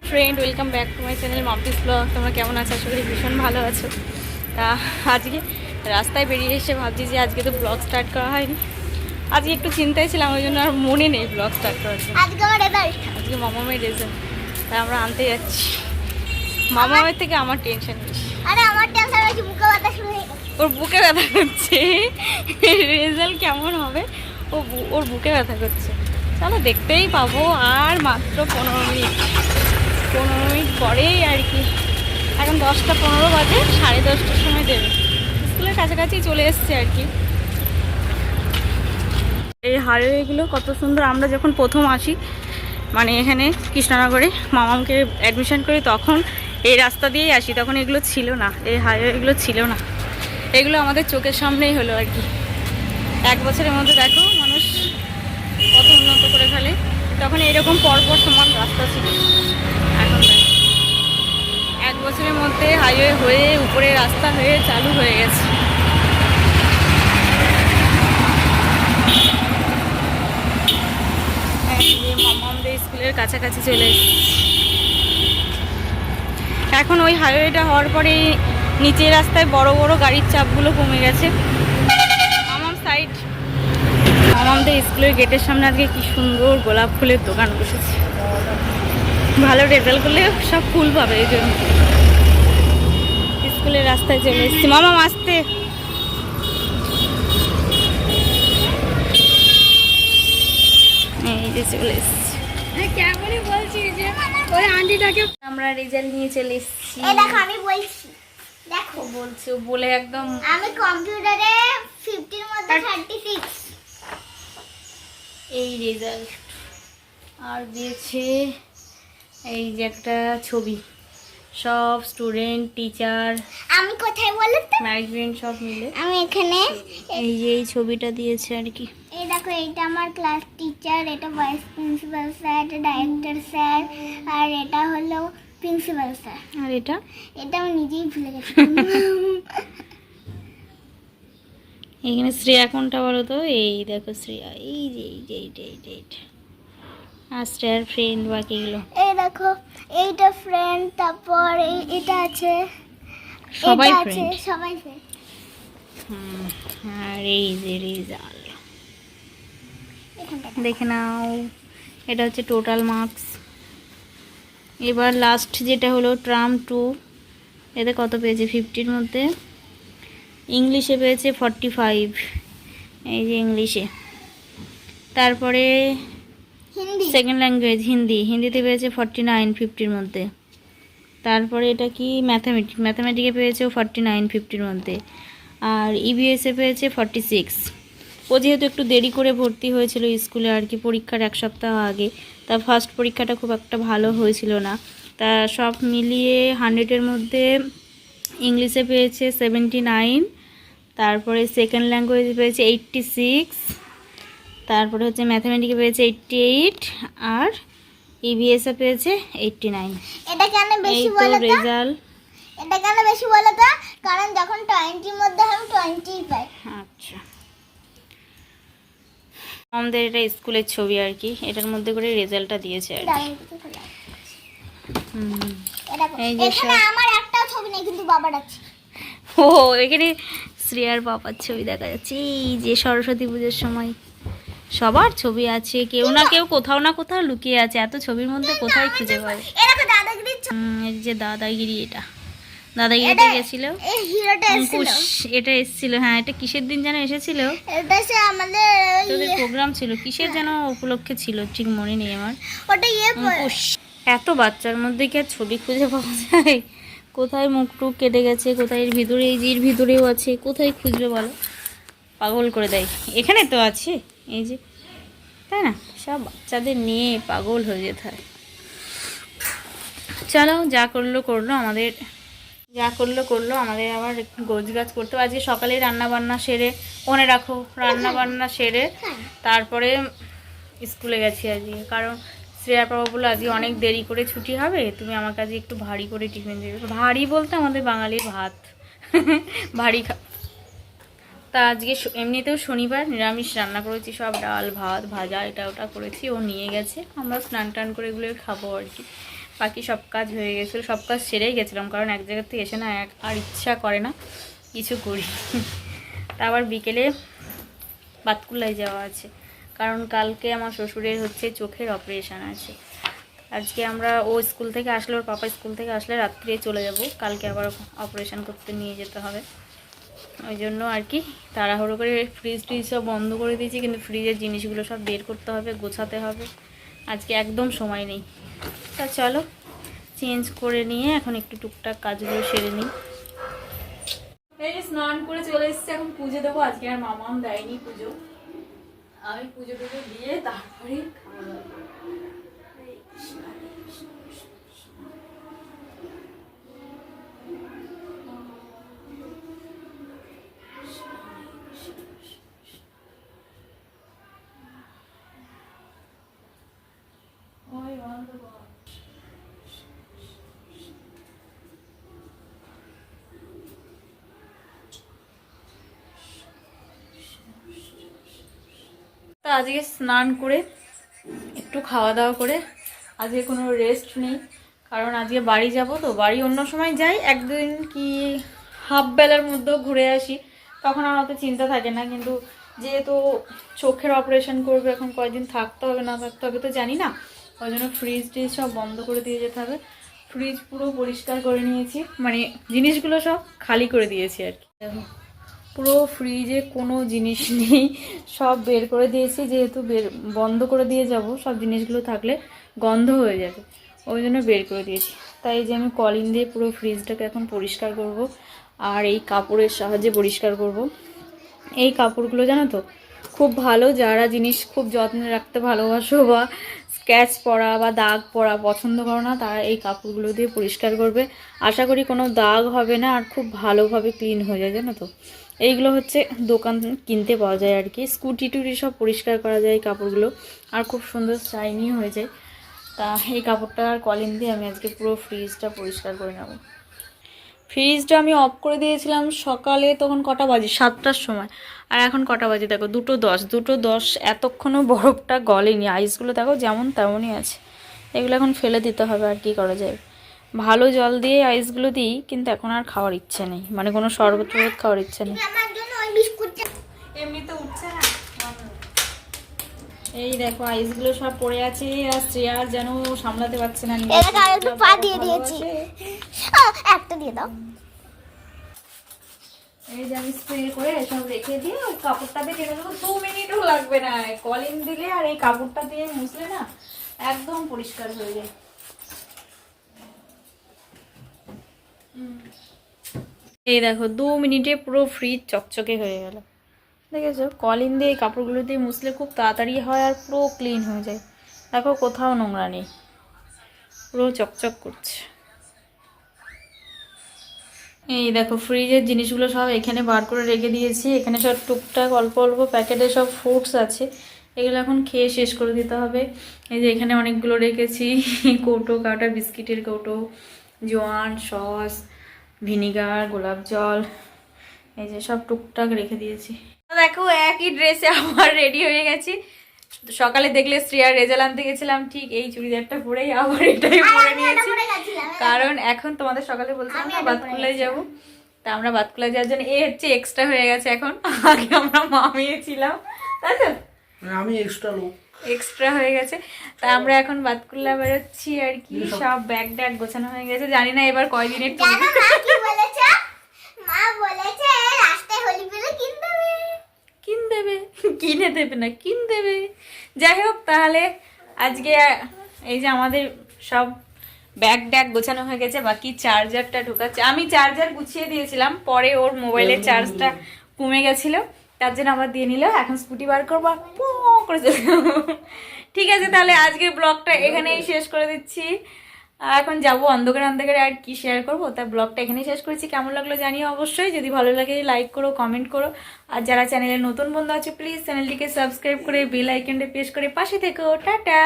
Friend, welcome back to my channel Mampi's blog. তোমরা কেমন আছো? আশা করি ভীষণ ভালো আছো। তা আজকে রাস্তায় বেরিয়ে এসে ভাবছি যে আজকে তো ব্লগ স্টার্ট করা হয়নি। আজকে একটু চিন্তায় ছিলাম, ওই জন্য আর মনে নেই ব্লগ স্টার্ট করার জন্য। আজকে মামামের রেজাল্ট, তাই আমরা আনতে যাচ্ছি। মামামের থেকে আমার টেনশন বেশি। ওর বুকে ব্যথা করছে। রেজাল্ট কেমন হবে ওর বুকে ব্যথা করছে। চলো দেখতেই পাবো। আর মাত্র 15 মিনিট পরেই আর কি। এখন 10টা 15 বাজে, 10:30টার সময় দেবে। স্কুলের কাছাকাছি চলে এসছে আর কি। এই হাইওয়েগুলো কত সুন্দর। আমরা যখন প্রথম আসি, মানে এখানে কৃষ্ণনগরে মামামকে অ্যাডমিশন করি, তখন এই রাস্তা দিয়েই আসি। তখন এগুলো ছিল না, এই হাইওয়েগুলো ছিল না। এগুলো আমাদের চোখের সামনেই হলো আর কি। 1 বছরের মধ্যে দেখো মানুষ কত উন্নত করে ফেলে। তখন এরকম পরপর সমান রাস্তা ছিল, এখন দেখো 1 বছরের মধ্যে হাইওয়ে হয়ে উপরে রাস্তা হয়ে চালু হয়ে গেছে। মামামদের স্কুলের কাছাকাছি চলে এসেছি। এখন ওই হাইওয়েটা হওয়ার পরে নিচের রাস্তায় বড় বড় গাড়ির চাপগুলো কমে গেছে। মামামদের স্কুলের গেটের সামনে আজকে কি সুন্দর গোলাপ ফুলের দোকান বসেছে। ভালো রেজাল্ট করলে সব ফুল পাবে, এই জন্য স্কুলের রাস্তায় চলে এসেছি। মামাম আসতে এই যে চলে এসেছি। কেমনই বলছি যে ওই আন্টিটাকে আমরা রেজাল্ট নিয়ে চলে এসেছি। আমি বলছি, দেখো বলছে ও বলে একদম। আমি কম্পিউটারে 50 এর মধ্যে 36। এই রেজাল্ট আর দিয়েছে এই যে একটা ছবি, সব স্টুডেন্ট, টিচার, আমি কোথায় বলো তো? ম্যানেজমেন্ট সব মিলে আমি এখানে এই যে এই ছবিটা দিয়েছে আর কি। এই দেখো, এটা আমার ক্লাস টিচার, এটা ভাইস প্রিন্সিপাল স্যার, এটা ডাইরেক্টর স্যার, আর এটা হলো প্রিন্সিপাল স্যার। আর এটা আমি নিজেই ভুলে গেছি। এখানে শ্রেয়া কোনটা বলো তো? এই দেখো শ্রেয়া, এই যে এইটা আর শ্রেয়ার ফ্রেন্ড বাকিগুলো। এই দেখো, এইটা ফ্রেন্ড, তারপর এটা আছে, সবাই এটা আছে, ফ্রেন্ড। সবাই ফ্রেন্ড। আর এই যে রেজাল্ট এখানটা দেখে নাও। এটা হচ্ছে টোটাল মার্কস। এবার লাস্ট যেটা হলো ট্রাম 2, এতে কত পেয়েছে? 50-র মধ্যে ইংলিশে পেয়েছে 45। এই যে ইংলিশে। তারপরে হিন্দি, সেকেন্ড ল্যাঙ্গুয়েজ হিন্দিতে পেয়েছে 49 50-র মধ্যে। তারপরে এটা কি ম্যাথামেটিকে পেয়েছে 49 50-র মধ্যে। আর ইবিএসে পেয়েছে 46। ও যেহেতু একটু দেরি করে ভর্তি হয়েছিল স্কুলে আর কি, পরীক্ষার 1 সপ্তাহ আগে, তা ফার্স্ট পরীক্ষাটা খুব একটা ভালো হয়েছিল না। তা সব মিলিয়ে 100-এর মধ্যে ইংলিশে পেয়েছে 79। তারপরে সেকেন্ড ল্যাঙ্গুয়েজে পেয়েছে 86। তারপরে হচ্ছে ম্যাথামেটিকে পেয়েছে 88। আর ইবিএসে পেয়েছে 89। এটা কেন এই বেশি তো বলো তো? রেজাল্ট। এটা কেন বেশি বলো তো? কারণ যখন 20 এর মধ্যে আমি 20 পাই। আচ্ছা, আমাদের এটা স্কুলের ছবি আর কি, এটার মধ্যে করে রেজাল্টটা দিয়েছে আর কি। এই যে এখানে আমার একটাও ছবি নেই, কিন্তু বাবার আছে। ও এখানে শ্রেয়ার বাবার ছবি দেখা যাচ্ছে। এই যে সরস্বতী পুজোর সময় সবার ছবি আছে, কেউ না কেউ কোথাও না কোথাও লুকিয়ে আছে। এত ছবির মধ্যে কোথায় খুঁজে পাবে? এরকম দাদাগিরির এই যে দাদাগিরি, দাদাগিরিতে গেছিল এই হিরোটা এসেছিল। অঙ্কুশ। এটা এসেছিল, হ্যাঁ। এটা কিসের দিন যেন এসেছিল? এটা সে আমাদের তোদের প্রোগ্রাম ছিল, কিসের যেন উপলক্ষে ছিল, ঠিক মনে নেই আমার। ওটা অঙ্কুশ। এত বাচ্চার মধ্যে কি আর ছবি খুঁজে পাওয়া যায়? কোথায় মুখ টুক কেটে গেছে, কোথায় এর ভিতরে, এই যে এর ভিতরেও আছে, কোথায় খুঁজবে বলো? পাগল করে দেয়। এখানে তো আছে, এই যে, তাই না? সব বাচ্চাদের নিয়ে পাগল হয়ে যেতে হয়। চলো, যা করলো করলো, আমাদের আবার একটু গোছগাছ করতে হবে। আজকে সকালে রান্না বান্না সেরে, মনে রাখো রান্না বান্না সেরে তারপরে স্কুলে গেছি আজকে। কারণ শ্রেয়ার বাবা বললো আজকে অনেক দেরি করে ছুটি হবে, তুমি আমাকে আজকে একটু ভারী করে টিফিন দেবে। ভারী বলতে আমাদের বাঙালির ভাত ভারী তা আজকে এমনিতেও শনিবার, নিরামিষ রান্না করেছি, সব ডাল ভাত ভাজা এটা ওটা করেছি। ও নিয়ে গেছে, আমরা স্নান টান করে এগুলো খাবো আর কি। বাকি সব কাজ হয়ে গেছিলো, সব কাজ সেরেই গেছিলাম, কারণ এক জায়গা থেকে এসে না আর ইচ্ছা করে না কিছু করি। তা আবার বিকেলে বাতকুল্লায় যাওয়া আছে, কারণ কালকে আমার শ্বশুরের হচ্ছে চোখের অপারেশান আছে। আজকে ও স্কুল থেকে আসলে, ওর পাপা স্কুল থেকে আসলে রাত্রে চলে যাব, কালকে আবার অপারেশান করতে নিয়ে যেতে হবে। ওই জন্য আর কি তাড়াহুড়ো করে ফ্রিজ ট্রিজ সব বন্ধ করে দিয়েছি, কিন্তু ফ্রিজের জিনিসগুলো সব বের করতে হবে, গোছাতে হবে, আজকে একদম সময় নেই। তা চলো চেঞ্জ করে নিয়ে এখন একটু টুকটাক কাজগুলো সেরে নিই। এই যে স্নান করে চলে এসেছি, এখন পুজো দেবো। আজকে আর মামাম দেয়নি পুজো, আমি পুজো টুজো দিয়ে তারপরে খাওয়া দাওয়া। তা আজকে স্নান করে একটু খাওয়া দাওয়া করে আজকে কোনো রেস্ট নেই, কারণ আজকে বাড়ি যাব। তো বাড়ি অন্য সময় যাই, একদিন কি হাফ বেলার মধ্যেও ঘুরে আসি, তখন আর অত চিন্তা থাকে না। কিন্তু যেহেতু চোখের অপারেশন করবে, এখন কয়েকদিন থাকতে হবে না থাকতে হবে তো জানি না, ওই জন্য ফ্রিজ ট্রিজ সব বন্ধ করে দিয়ে যেতে হবে। ফ্রিজ পুরো পরিষ্কার করে নিয়েছি, মানে জিনিসগুলো সব খালি করে দিয়েছি আর কি। দেখো পুরো ফ্রিজে কোনো জিনিস নেই, সব বের করে দিয়েছি, যেহেতু বন্ধ করে দিয়ে যাব, সব জিনিসগুলো থাকলে গন্ধ হয়ে যাবে, ওই জন্য বের করে দিয়েছি। তাই যে আমি কলিং দিয়ে পুরো ফ্রিজটাকে এখন পরিষ্কার করব, আর এই কাপড়ের সাহায্যে পরিষ্কার করব। এই কাপড়গুলো জানো তো খুব ভালো, যারা জিনিস খুব যত্নে রাখতে ভালোবাসো বা স্ক্র্যাচ পড়া বা দাগ পড়া পছন্দ করো না, তারা এই কাপড়গুলো দিয়ে পরিষ্কার করবে। আশা করি কোনো দাগ হবে না, আর খুব ভালোভাবে ক্লিন হয়ে যায়। জানো তো এইগুলো হচ্ছে দোকান কিনতে পাওয়া যায় আর কি, স্কুটি টুটি সব পরিষ্কার করা যায় এই কাপড়গুলো, আর খুব সুন্দর শাইনি হয়ে যায়। তা এই কাপড়টা আর কলিন দিয়ে আমি আজকে পুরো ফ্রিজটা পরিষ্কার করে নেব। ফ্রিজটা আমি অফ করে দিয়েছিলাম সকালে, তখন কটা বাজে 7টার সময়, আর এখন কটা বাজে দেখো 2:10, 2:10, এতক্ষণও বরফটা গলেনি, আইসগুলো দেখো যেমন তেমনই আছে। এগুলো এখন ফেলে দিতে হবে, আর কি করা যায়। ভালো জল দিয়ে আইসগুলো দিই, কিন্তু এখন আর খাওয়ার ইচ্ছে নেই, মানে কোনো শরবত টরবত খাওয়ার ইচ্ছে নেই। এমনিতে উঠছে না। এই দেখো আইসগুলো সব পড়ে আছে, আর চেয়ার যেন সামলাতে পারছে না, একটু পা দিয়ে দিয়েছি, একটা দিয়ে দাও। এই যে আমি স্প্রে করে সব রেখে দিয়ে কাপড়টা দিয়ে ঢেকে দেবো, 2 মিনিটও লাগবে না। কলিং দিলে আর এই কাপড়টা দিয়ে মুছলে না একদম পরিষ্কার হয়ে যায়। এই দেখো 2 মিনিটে পুরো ফ্রিজ চকচকে হয়ে গেল। দেখেছো কলিং দিয়ে এই কাপড়গুলো দিয়ে মুছলে খুব তাড়াতাড়ি হয়, আর পুরো ক্লিন হয়ে যায়। দেখো কোথাও নোংরা নেই, পুরো চকচক করছে। এই দেখো ফ্রিজের জিনিসগুলো সব এখানে বার করে রেখে দিয়েছি, এখানে সব টুকটাক অল্প অল্প প্যাকেটে সব ফ্রুটস আছে, এগুলো এখন খেয়ে শেষ করে দিতে হবে। এই যে এখানে অনেকগুলো রেখেছি, কৌটো কাটা, বিস্কিটের কৌটো, জোয়ান, সস, ভিনিগার, গোলাপ জল, এই যে সব টুকটাক রেখে দিয়েছি। দেখো একই ড্রেসে আবার রেডি হয়ে গেছি। সকালে দেখলে শ্রেয়ার রেজাল্ট আনতে গেছিলাম, ঠিক এই চুড়িদারটা পরেই আবার এটাই পরে নিয়েছি, কারণ এখন তোমাদের সকালে বলছিলাম না বাতকুল্লায় যাবো, তা আমরা বাতকুল্লায় যাওয়ার জন্য হচ্ছে এক্সট্রা হয়ে গেছে। এখন আগে আমরা মামিয়ে ছিলাম, তাই তো আমি এক্সট্রা হয়ে গেছে, তা আমরা এখন বাতকুল্লা বেরোচ্ছি আর কি। সব ব্যাগ ট্যাগ গোছানো হয়ে গেছে, জানি না এবার কয়দিনের ট্যুর। মা বলেছে রাস্তায় হোলি পেলে কিনে দেবে না কিনে দেবে। যাই হোক তাহলে আজকে এই যে আমাদের সব ব্যাগ ট্যাগ গোছানো হয়ে গেছে, বাকি চার্জারটা ঢোকাচ্ছে। আমি চার্জার গুছিয়ে দিয়েছিলাম, পরে ওর মোবাইলের চার্জটা কমে গেছিলো, তার জন্য আবার দিয়ে নিল। এখন স্কুটি বার করবো করে চলে যাবো। ঠিক আছে তাহলে আজকের ব্লগটা এখানেই শেষ করে দিচ্ছি। এখন যাবো অন্ধকারে অন্ধকারে, আর কি শেয়ার করবো, তার ব্লগটা এখানেই শেষ করেছি। কেমন লাগলো জানিও অবশ্যই, যদি ভালো লাগে লাইক করো, কমেন্ট করো, আর যারা চ্যানেলে নতুন বন্ধু আছে প্লিজ চ্যানেলটিকে সাবস্ক্রাইব করে বেল আইকনটা প্রেস করে পাশে থেকো। টাটা।